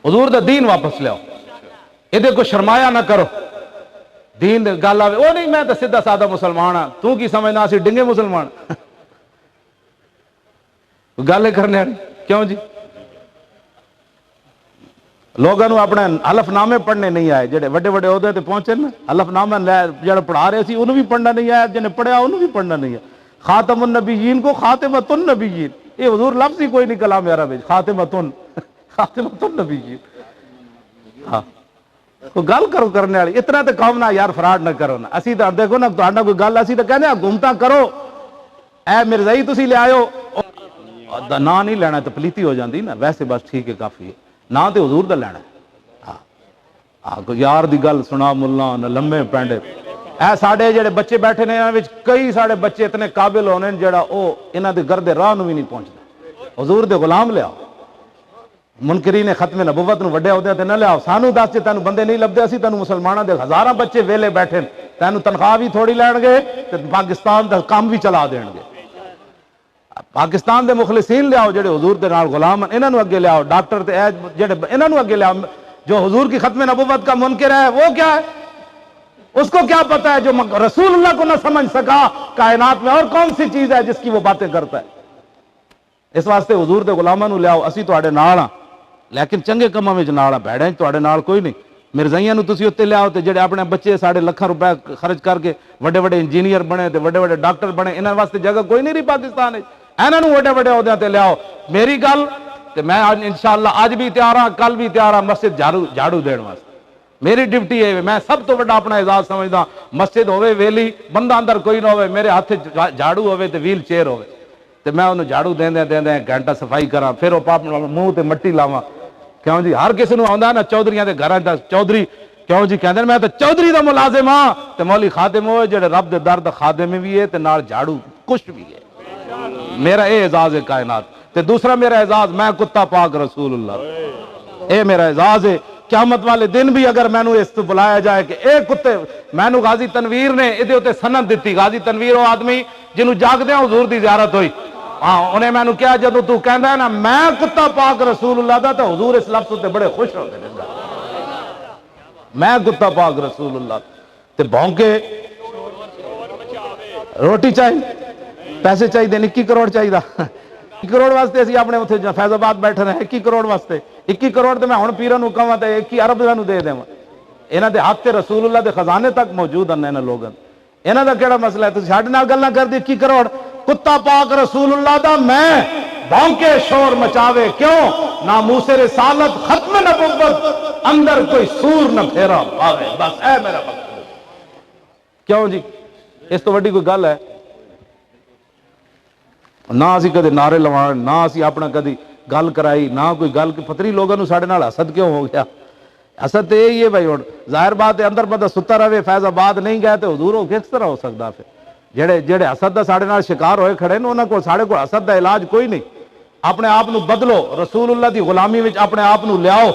حضور دا دین واپس لیاؤ، یہ کو شرمایا نہ کرو، دین گل آئے وہ نہیں میں تو سیدھا سادہ مسلمان ہاں، تو کی سمجھنا اسی ڈنگے مسلمان گل کرنے والی کیوں جی؟ لوگوں اپنے حلف نامے پڑھنے نہیں آئے، جڑے وڈے وڈے عہدے تے پہنچے نا، حلف نامہ جڑے پڑھا رہے سی انہوں بھی پڑھنا نہیں آیا، جنہیں پڑھیا انہوں بھی پڑھنا نہیں آیا۔ خاتم النبیین کو خاتمۃ النبیین، یہ حضور لفظ ہی کوئی نہیں کلام عرب ہے، خاتمۃ النبیین۔ ہاں کوئی گل کرو کرنے والی، اتنا تو قوم نہ یار فراڈ نہ کرو نا، اسی تو دیکھو نا تہاڈا کوئی گل اسی تو کہنے گھومتا کرو، اے مرزائی تسی لے آئے ہو نا نہیں لینا تو پلیتی ہو جاندی نا، ویسے بس ٹھیک ہے کافی ہے، نہ تے حضور دا لینا ہے۔ ہاں کوئی یار دی گل سنا ملا نہ لمبے پینڈے، اے ساڈے جڑے بچے بیٹھے نے انہاں وچ کئی ساڈے بچے اتنے قابل ہونے جڑا او انہاں دے گھر دے راہ نوں بھی نہیں پہنچدا، حضور دے غلام لیاؤ، منکرین ختم نبوت نوں وڈے عہدے تے نہ لیاؤ، سانو دس جے تینوں بندے نہیں لبدے اسی تینوں مسلماناں دے ہزاراں بچے ویلے بیٹھے تینوں تنخواہ بھی تھوڑی لین گے تے پاکستان دا کام بھی چلا دین گے۔ پاکستان دے مخلصین لیاؤ جڑے حضور دے نال غلام ہیں، انہاں نوں اگے لیاؤ، ڈاکٹر تے جڑے انہاں نوں اگے لیاؤ۔ جو حضور کی ختم نبوت کا منکر ہے وہ کیا ہے؟ اس کو کیا پتا ہے جو رسول اللہ کو نہ سمجھ سکا کائنات میں اور کون سی چیز ہے جس کی وہ باتیں کرتا ہے؟ اس واسطے حضور دے غلاماں نوں لیاؤ، اسی تواڈے نال ہاں، لیکن چنگے کماں وچ نال ہاں، بھڑاں تواڈے نال کوئی نہیں۔ مرزائیاں نوں تسی اوتے لیاؤ تے جڑے اپنے بچے ساڑھے لاکھاں روپے خرچ کر کے وڈے وڈے انجینئر بنے تے وڈے وڈے ڈاکٹر بنے، انہاں واسطے جگہ کوئی نہیں رہی پاکستان وچ، انہاں نوں وڈے وڈے عہدیاں تے لیاؤ۔ میری گل تے میں انشاءاللہ اج بھی تیار ہاں، کل بھی تیار ہاں مسجد جھاڑو دین واسطے، میری ڈیوٹی ہے، میں سب تو بڑا اپنا اعزاز سمجھدا، مسجد ہوے ویلی بندہ اندر کوئی نہ ہوے، میرے ہاتھ جھاڑو ہوے تے ویل چیئر ہوے تے میں انہوں جھاڑو دیندے دیندے گھنٹہ صفائی کراں، پھر وہ منہ تے مٹی لاواں۔ کیوں جی ہر کسی نوں آندا نا چودھریاں دے گھراں دا چودھری، کیوں جی کہندے میں تے چودھری دا ملازم ہاں تے مولی خادم ہوئے جڑے رب دے در دا خادم بھی ہے تے نال جھاڑو کچھ بھی ہے۔ میرا اے اعزاز ہے کائنات تے دوسرا میرا اعزاز میں کتا پاک رسول اللہ، اے میرا اعزاز ہے۔ قیامت والے دن بھی اگر میں نو اس تو بلایا جائے کہ اے کتے، میں نو غازی تنویر نے ادھے ہوتے سند دیتی، غازی تنویر وہ آدمی جنہوں جاگ دیا حضور دی زیارت ہوئی، انہیں میں نو کیا جدو تو کہندا ہے نا میں کتا پاک رسول اللہ دا تو حضور اس لفظ ہوتے بڑے خوش ہوتے ہیں، میں کتا پاک رسول اللہ تے بھونکے روٹی چاہیے پیسے چاہیے 21 کروڑ چاہیے 21 کروڑ واسطے اسی اپنے اتنے فیض آباد بیٹھے رہے 21 کروڑ واسطے 21 کروڑ تے میں ہن پیراں نوں کہاں تے 21 ارب انہاں نوں دے دیواں، انہاں دے ہاتھ تے رسول اللہ دے خزانے تک موجود ہیں انہاں لوگاں، انہاں دا کیڑا مسئلہ ہے؟ تسی ساڈے نال گلاں کردے 21 کروڑ کتا پاک رسول اللہ دا میں بھونکے شور مچاوے کیوں؟ ناموس رسالت ختم نبوت اندر کوئی سور نہ پھیرا پاوے، بس اے میرا مقصد۔ کیوں جی اس تو وڈی کوئی گل ہے؟ نہ اسی کدے نعرے لوان، نہ اسی اپنا کدی گل کرائی، نہ کوئی گل پتری لوگوں نوں ساڈے نال حسد کیوں ہو گیا؟ حسد تو یہی ہے بھائی، ہن ظاہر بات ہے اندر بندہ ستا رہے فیض آباد نہیں گئے تو حضور ہو کس طرح ہو سکتا؟ پھر جڑے حسد دا ساڈے نال شکار ہوئے کھڑے نے انہاں کو ساڈے کو حسد دا علاج کوئی نہیں۔ اپنے آپ نو بدلو، رسول اللہ دی غلامی وچ اپنے آپ نو لیاؤ،